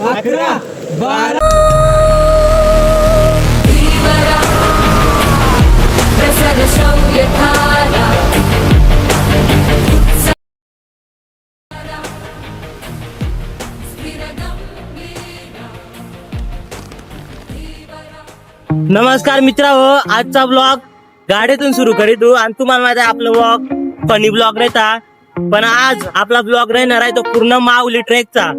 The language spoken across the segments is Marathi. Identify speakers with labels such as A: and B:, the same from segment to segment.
A: 11, 12.
B: नमस्कार मित्रांनो, आजचा ब्लॉग गाडीतून सुरू करीतो आणि तुम्हाला माहिती आहे आपलं ब्लॉग फनी ब्लॉग राहता, पण आज आपला ब्लॉग राहणार आहे तो पूर्ण माऊली ट्रेकचा.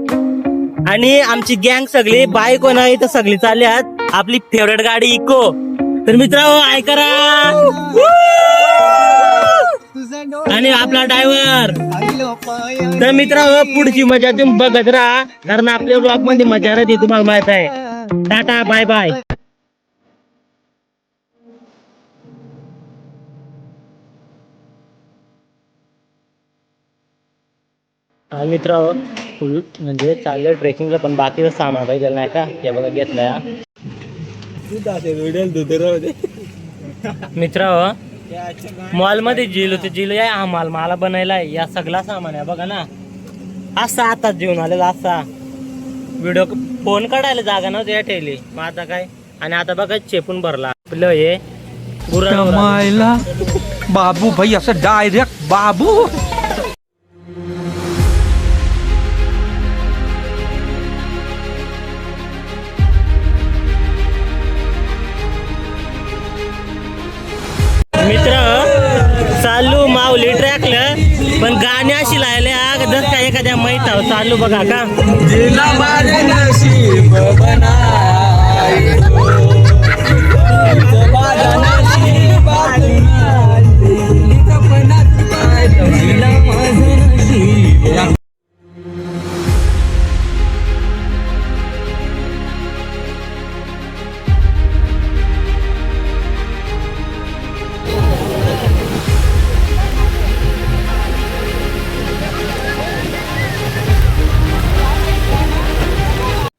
B: आणि आमची गँग सगळी बाईक नाही तर सगळी चालली आहेत आपली फेवरेट गाडी इको. तर मित्रांनो ऐका आणि आपला ड्रायव्हर. तर मित्रांनो पुढची मजा तुम्ही बघत राहा, कारण आपल्या ब्लॉग मध्ये मजा राहते तुम्हाला माहित आहे. Tata bye bye. मित्रांनो फुल म्हणजे चाललं ट्रेकिंगला, पण बाकीचं सामान पाहिजे नाही का, हे बघा घेतलंय. मित्रांनो मॉल मध्ये जिल होते, जिल आहे हा माल मला बनायला या सगळा सामान आहे बघा ना. असा आताच जेवण आलेला, असा व्हिडिओ फोन काढायला जागा नव्हती या ठेवली मग आता काय. आणि आता बघा चेपून भरला आपलं हे
A: मायला बाबू भाई असं डायरेक्ट बाबू.
B: मित्र चालू माऊली ट्रॅकला, पण गाणी अशी लायले जस काय एखाद्या माहित आहो चालू बघा का.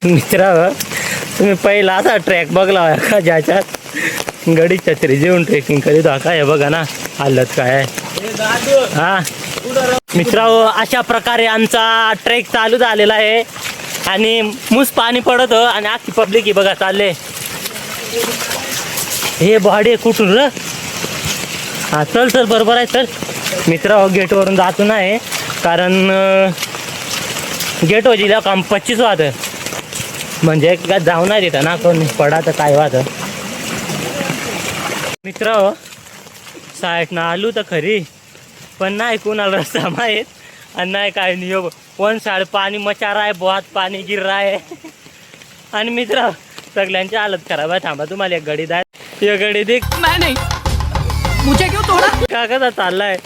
B: मित्र तुम्ही पहिला असा ट्रॅक बघला का ज्याच्यात गडी छत्री जेवून ट्रेकिंग करीत का. हे बघा ना हालत काय आहे. हा मित्रांनो अशा प्रकारे आमचा ट्रेक चालू झालेला आहे आणि मुस पाणी पडत आणि आखी पब्लिक ही बघा चालले. हे बॉडी कुठून र. हा चल चल बरोबर आहे चल. मित्रांनो गेटवरून जातो नाही, कारण गेट वजीला काम 25 वाद म्हणजे का जाऊ नाही देता ना कोण पडा तर काय वाद. मित्र साईडनं आलू तर खरी, पण नाही कोणाला रस्ता माहीत आणि नाही काय नाही. वन साइड पाणी मचा रहा है, बहुत पाणी गिर रहा है. आणि मित्र सगळ्यांची हालत खराब आहे. थांबा तुम्हाला एक गडी द्या, ये गडी देख नाही मुझे क्यों तोडा का कसा चाललाय.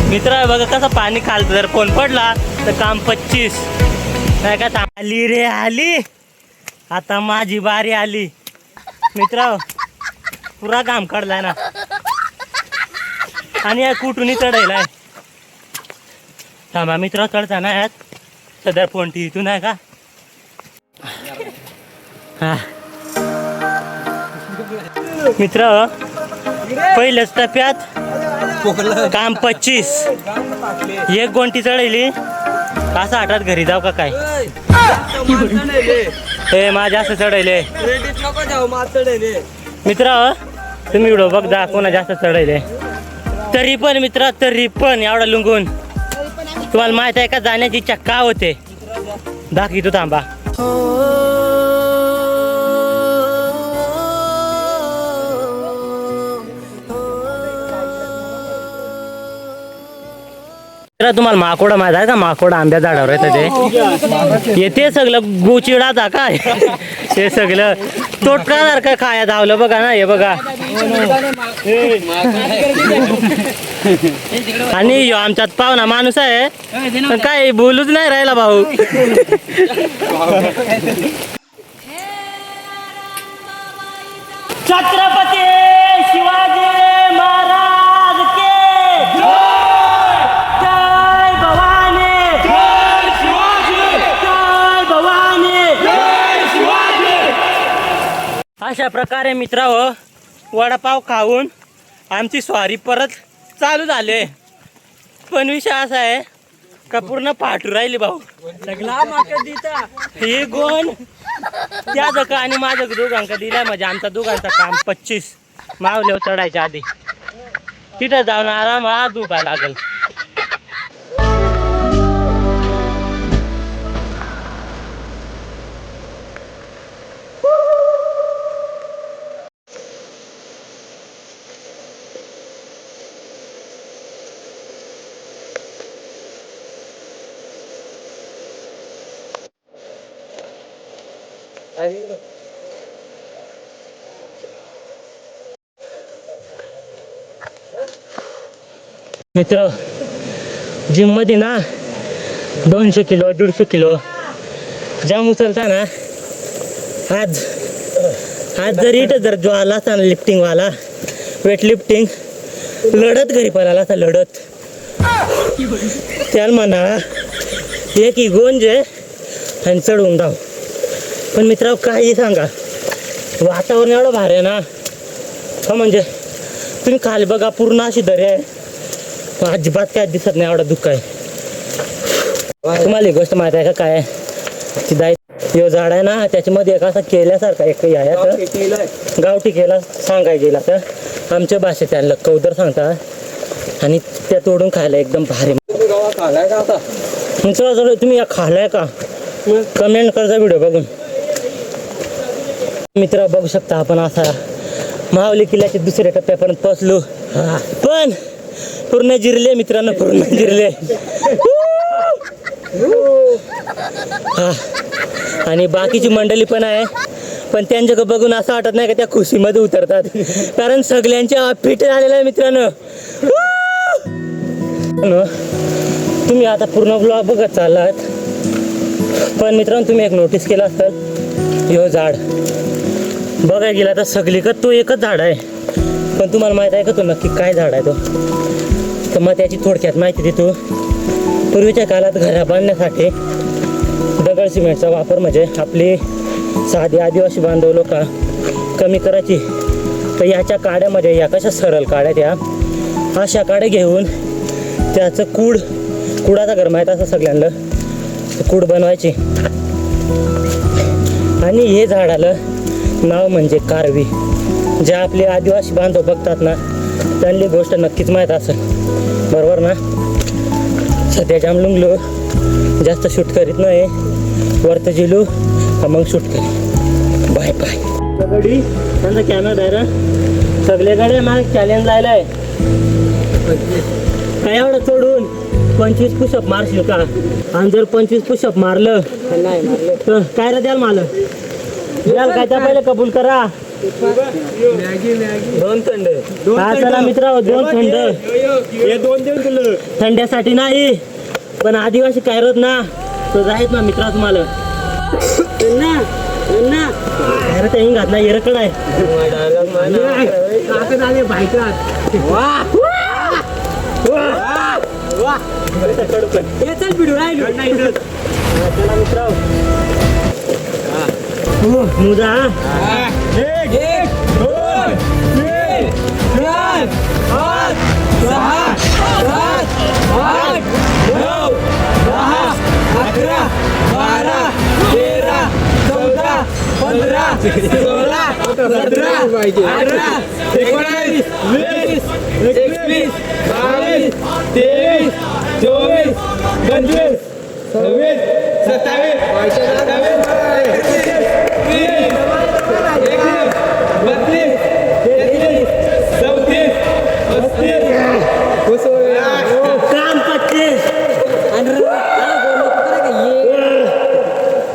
B: मित्र बघा कसं पाणी खालतं, जर कोण पडला तर काम 25 नाही का. आली रे आली, आता माझी बारी आली. मित्र पुरा काम काढलाय ना आणि या कुठूनही चढायलाय. थांबा मित्र चढताना यात सदर फोनटी इथून आहे का. हा मित्र पहिल्याच टप्प्यात काम 25, एक गोंटी चढली असं आठात घरी जाऊ का काय. हे माझ्या असं चढले मित्र. तुम्ही व्हिडिओ बघ जा कोणा जास्त चढले. तरी पण मित्र तरी पण एवढा लुंगून तुम्हाला माहित आहे का जाण्याची इच्छा का होते दाखवी तू. थांबा तुम्हाला माकोडा माहित आहे का. माकोडा आंब्या झाडावर येतं ते येते सगळं गोचिडाचा काय ते सगळं तोटकासारखं खाया धावलं बघा ना. हे बघा आणि आमच्यात पाहुणा माणूस आहे पण काय बोलूच नाही राहिला भाऊ. छत्रपती शिवाजी महाराज के अशा प्रकारे मित्रांनो वडापाव खाऊन आमची स्वारी परत चालू झाले, पण विषय असा आहे का पूर्ण फाटू राहिली भाऊ. हे गोण त्या जका आणि माझं दोघांका दिलाय, म्हणजे आमचा दोघांचा काम 25 मावल्यावर चढायच्या आधी तिथं जाऊन आरामात दुपाय लागल. मित्र, जिम मध्ये ना 200 किलो 150 किलो जाम उचलता ना. आज जर इथं जर जो आला असता ना लिफ्टिंगवाला, वेट लिफ्टिंग, लढत घरी पळाला असता, लढत. त्याला म्हणा एक गोंजे आणि चढवून धाव. पण मित्रांनो काही सांगा, वातावरण एवढं भारी आहे ना, हा म्हणजे तुम्ही खाली बघा पूर्ण अशी दरी आहे, अजिबात काय दिसत नाही, एवढा दुःख आहे. तुम्हाला एक गोष्ट माहिती आहे का काय, ती दाई यो झाड आहे ना, त्याच्यामध्ये एक असा केल्यासारखा एक आहे, गावठी केला सांगाय गेला तर आमच्या भाषेत त्याला कौदर सांगतात, आणि त्या तोडून खायला एकदम भारी. तुम्ही या खाल्लाय का, कमेंट करता व्हिडिओ बघून. मित्र बघू शकता आपण असा माहुली किल्ल्याच्या दुसऱ्या टप्प्यापर्यंत पोहोचलो, पण पूर्ण जिरले मित्रांनो, पूर्ण जिरले. आणि बाकीची मंडळी पण आहे, पण त्यांच्याकडे बघून असं वाटत नाही का त्या खुशीमध्ये उतरतात, कारण सगळ्यांच्या फिट झालेलं आहे मित्रांनो. तुम्ही आता पूर्ण ब्लॉग बघत चाललात, पण मित्रांनो तुम्ही एक नोटीस केलं असेल, ह्यो झाड बघायला गेला तर सगळीकडे तो एकच झाड आहे, पण तुम्हाला माहित आहे का तो नक्की काय झाड आहे तो, तर मग त्याची थोडक्यात माहिती देतो. पूर्वीच्या काळात घरा बांधण्यासाठी दगड सिमेंटचा वापर, म्हणजे आपली साधी आदिवासी बांधव लोक कमी करायची, तर याच्या काड्यामध्ये या कशा सरळ काड्या, त्या अशा काड्या घेऊन त्याचं कुडाचा घर माहीत असं सगळ्यांना, कूड बनवायची. आणि हे झाडाला नाव म्हणजे कारवी. जे आपले आदिवासी बांधव बघतात ना, त्यांनी गोष्ट नक्कीच माहीत असेल, बरोबर ना. सध्या जाम लुंगलो, जास्त शूट करीत नाही, वरत जिलू मग शूट करी. Bye bye. सगळी त्यांचा कॅमेरा आहे, सगळीकडे मला चॅलेंज लायला आहे, काय एवढं सोडून 25 पुशअप मारशील का, आणि जर 25 पुशअप मारलं तर काय रे द्याल मला, द्याल काय, त्या पहिले कबूल करा. 2 थंड. हा चला मित्र, 2 थंड. हे 2 देऊन तुला थंड्यासाठी नाही, पण आदिवासी काय रोज ना तो जायच ना मित्रा तुम्हाला काही घातला एरकड आहे. मुजा 1 2 3 4 5 6 7 8 9 10 11 12 13 14 15 16 17 18 19 20 21 22 23 24 25 26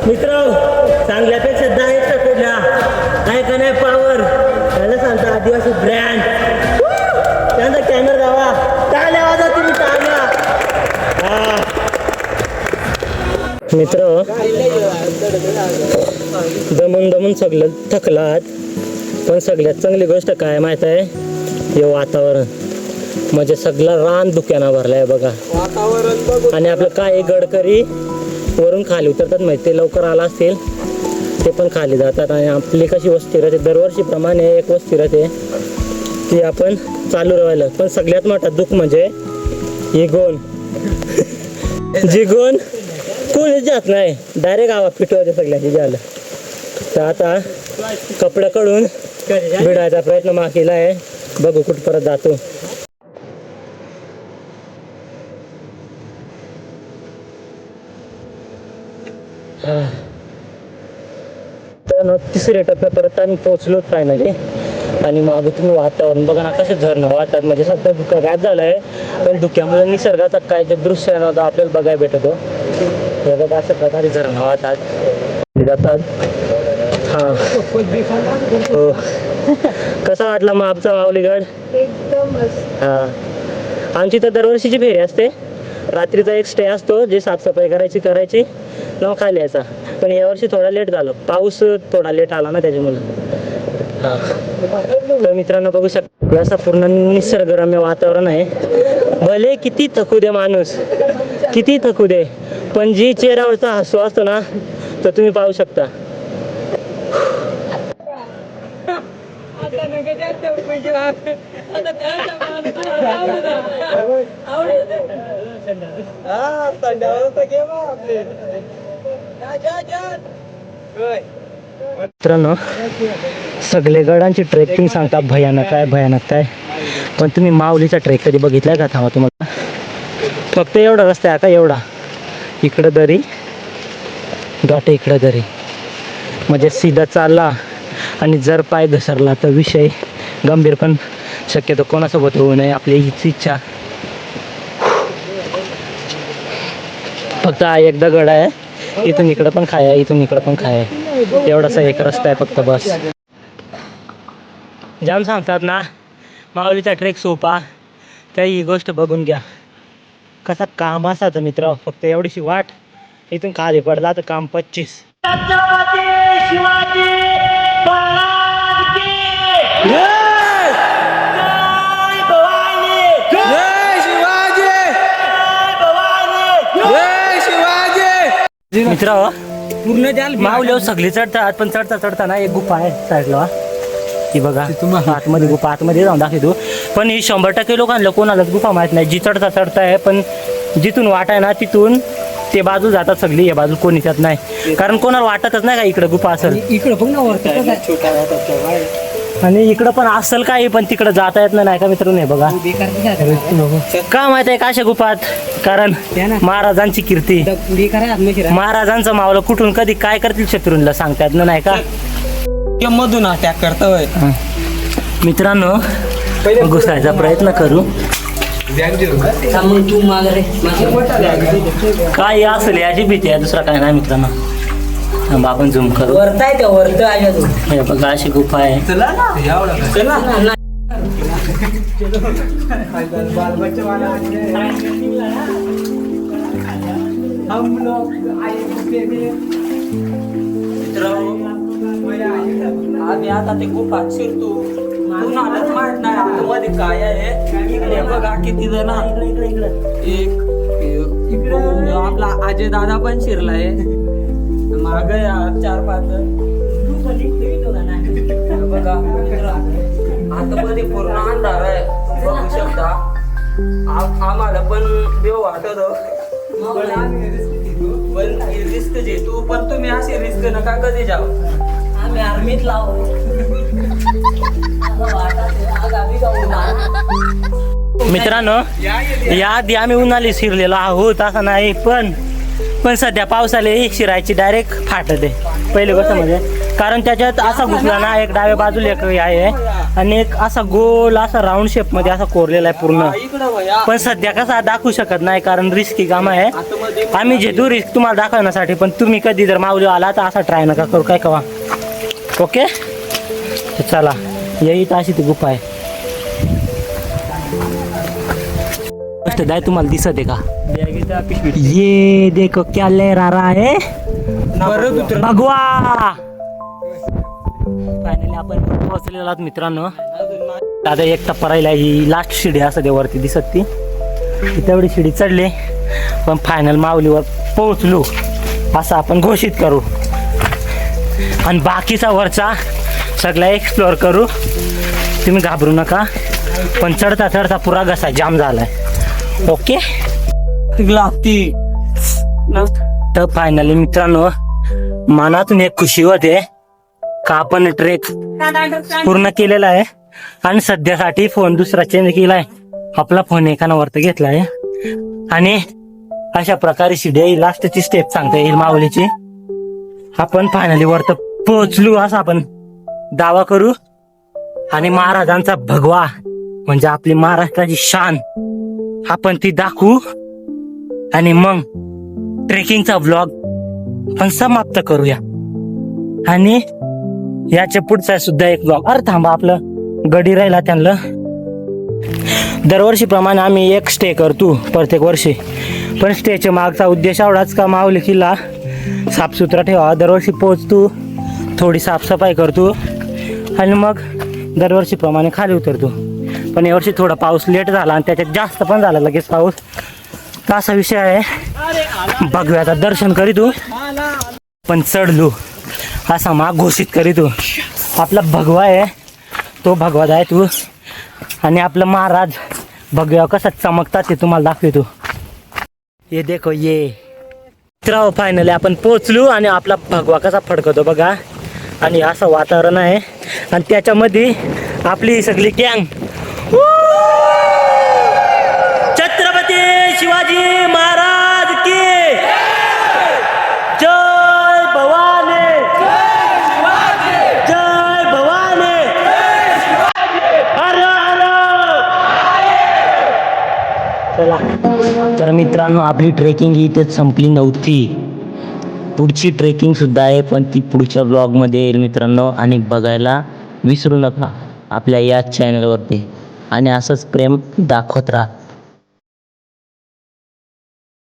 B: मित्र चांगल्यापेक्षा 10 एक्स्ट्रा कुठल्या काय का नाही पावर, त्याला सांगता आदिवासी ब्रँड. त्यांचा कॅमेरा जावा, टाळ्या वाजा तुम्ही, टाळ्या. मित्र दमून सगळं थकलात, पण सगळ्यात चांगली गोष्ट काय माहित आहे, हे वातावरण, म्हणजे सगळं रान धुक्यानं भरलाय बघा. आणि आपलं काय गडकरी वरून खाली उतरतात, माहिती ते लवकर आला असतील ते पण खाली जातात. आणि आपली कशी वस्ती राहते दरवर्षीप्रमाणे, एक वस्ती राहते ती आपण चालू राहिलं. पण सगळ्यात मोठा दुःख म्हणजे हे गोन जे गोन कोणी जात नाही, डायरेक्ट आवा पिटवायचं सगळ्याचे झालं. तर आता कपड्याकडून भिडायचा प्रयत्न मा केला आहे, बघू कुठं परत जातो. तर तिसऱ्या टप्प्यापर्यंत आम्ही पोहोचलोच फायनली. आणि मग तुम्ही वातावरण बघा ना, कसं झरणं वाहतात. म्हणजे सध्या धुकं गायब झालं आहे, पण धुक्यामुळे निसर्गाचा काय जे दृश्य आहे ना आपल्याला बघायला भेटतो. हे बघा अशा प्रकारे झरणं वाहतात जातात. हा हो. कसा वाटला मग आमचा माऊलीगड?
C: एकदम
B: हा, आमची तर दरवर्षीची फेरी असते. रात्रीचा एक स्टे असतो, जे साफसफाई करायची मग खाली यायचा. पण यावर्षी थोडा लेट झालं, पाऊस थोडा लेट आला ना त्याच्यामुळे. तर मित्रांनो बघू शकता असं पूर्ण निसर्गरम्य वातावरण आहे. भले किती थकू दे माणूस, किती थकू दे, पण जी चेहऱ्यावरचा हसू असतो ना तर तुम्ही पाहू शकता. मित्रांनो सगळे गडांची ट्रेकिंग सांगता भयानक आहे, पण तुम्ही माऊलीचा ट्रेक कधी बघितलाय का? थांबा तुम्हाला फक्त एवढा रस्ता आहे का, एवढा इकडं दरी गाठे इकडं दरी, म्हणजे सीधा चालला आणि जर पाय घसरला तर विषय गंभीर. पण शक्यतो कोणासोबत होऊ नये आपली हीच इच्छा. फक्त हा एकदा गड आहे, इथून इकडं पण खाय आहे, इथून इकडं पण खाय आहे, एवढासा एक रस्ता आहे फक्त बस. जाम सांगतात ना माऊलीचा ट्रेक सोपा, तर ही गोष्ट बघून घ्या कसा काम असायचं मित्र. फक्त एवढीशी वाट, इथून खाली पडला तर काम 25. मित्र
A: पूर्ण जाल
B: माऊलीवर सगळी चढतात, पण चढता ना एक गुफा आहे साईडला, ती बघा आतमध्ये गुफा, आतमध्ये जाऊन दाखवतो. पण ही 100% लोकांना कोणालाच गुफा माहित नाही. जी चढता आहे, पण जिथून वाट आहे ना तिथून ते बाजू जातात सगळी, या बाजू कोणी जात नाही, कारण कोणाला वाटतच नाही का इकडे गुफा असेल.
A: इकडं पण
B: आणि इकडं पण असेल काही, पण तिकडं जाता येत नाही का मित्र. नाही बघा का माहित आहे का अशा गुफात, कारण महाराजांची कीर्ती, महाराजांचं मावलं कुठून कधी काय करतील शत्रूंना सांगता येत नाही का.
A: मधून अटॅक करतोय.
B: मित्रांनो घुसायचा प्रयत्न करू, काय असेल याची भीती आहे, दुसरा काय नाही मित्रांनो. आपण झूम करू, हे बघा अशी गुफा आहे. आम्ही आता ते गुफा शिरतो, कुणालाच माहित नाही आतमध्ये काय आहे. हे बघा किती जण, इकडे आपला अजय दादा पण शिरलाय, माग 4-5 बघा. आतमध्ये पूर्ण अंधार आहे, बघू शकता. आम्हाला पण देव वाटत, पण रिस्क घेतो, पण तुम्ही असे रिस्क नका कधी जाऊ. आम्ही आर्मीत लावू. मित्रांनो याआधी आम्ही उन्हाळी शिरलेलो आहोत असं नाही, पण सध्या पावसाला एक शिरायची डायरेक्ट फाटत आहे पहिली गोष्ट म्हणजे. कारण त्याच्यात असा घुसला ना, एक डाव्या बाजूला एक आहे आणि एक असा गोल असा राऊंड शेप मध्ये असा कोरलेला आहे पूर्ण. पण सध्या कसा दाखवू शकत नाही, कारण रिस्की काम आहे. आम्ही घेतो रिस्क तुम्हाला दाखवण्यासाठी, पण तुम्ही कधी जर माऊली आला तर असा ट्राय नका करू, काय कवा. ओके चला, यही तर अशी ती गुफा आहे. दाय तुम्हाला दिसत आहे का? ये देखो क्या लहरा रहा है भगवा. फायनली आपण पोहोचलेलो आहोत मित्रांनो. आता एक टप्पा राहिला, ही लास्ट शिडी असं ते वरती दिसत ती तेवढी शिडी चढली, पण फायनल माऊलीवर पोहोचलो असं आपण घोषित करू. आणि बाकीचा वरचा सगळा एक्सप्लोअर करू. तुम्ही घाबरू नका, पण चढता चढता पुरा घसा जाम झालाय. ओके,
A: लागती
B: तर फायनली मित्रांनो मनातून एक खुशी होते का आपण ट्रेक पूर्ण केलेला आहे. आणि सध्यासाठी फोन दुसरा चेंज केलाय, आपला फोन एकानावरती घेतलाय. आणि अशा प्रकारे शिडी लास्टची स्टेप सांगता येईल माऊलीची. आपण फायनली वरत पोहोचलो असं आपण दावा करू. आणि महाराजांचा भगवा म्हणजे आपली महाराष्ट्राची शान आपण ती दाखवू. आणि मग ट्रेकिंगचा व्लॉग पण समाप्त करूया. आणि याच्या पुढचा सुद्धा एक व्लॉग. अरे थांबा, आपलं गडी राहिला त्यांना. दरवर्षीप्रमाणे आम्ही एक स्टे करतो प्रत्येक वर्षी. पण स्टेच्या मागचा उद्देश एवढाच का माऊली किल्ला साफसुथरा ठेवा. दरवर्षी पोहोचतो, थोडी साफसफाई करतो आणि मग दरवर्षीप्रमाणे खाली उतरतो. पण यावर्षी थोडा पाऊस लेट झाला आणि त्याच्यात जास्त पण झाला लगेच पाऊस. तर असा विषय आहे, भगव्याचा दर्शन करीतो पण चढलो असा माग घोषित करीतो. आपला भगवा आहे तो भगवा आहे तू. आणि आपलं महाराज भगव्या कसा चमकतात ते तुम्हाला दाखवतो. ये देखो ये मित्रांनो, फायनली आपण पोहोचलो आणि आपला भगवा कसा फडकतो बघा. आणि असं वातावरण आहे आणि त्याच्यामध्ये आपली सगळी गँग. छत्रपती शिवाजी महाराज की जय भवानी, जय भवानी, हर हर. चला तर मित्रांनो, आपली ट्रेकिंग इथेच संपली नव्हती. पुढची ट्रेकिंग सुद्धा आहे, पण ती पुढच्या ब्लॉगमध्ये येईल मित्रांनो. आणि बघायला विसरू नका आपल्या याच चॅनलवरती. आणि असंच प्रेम दाखवत राहा.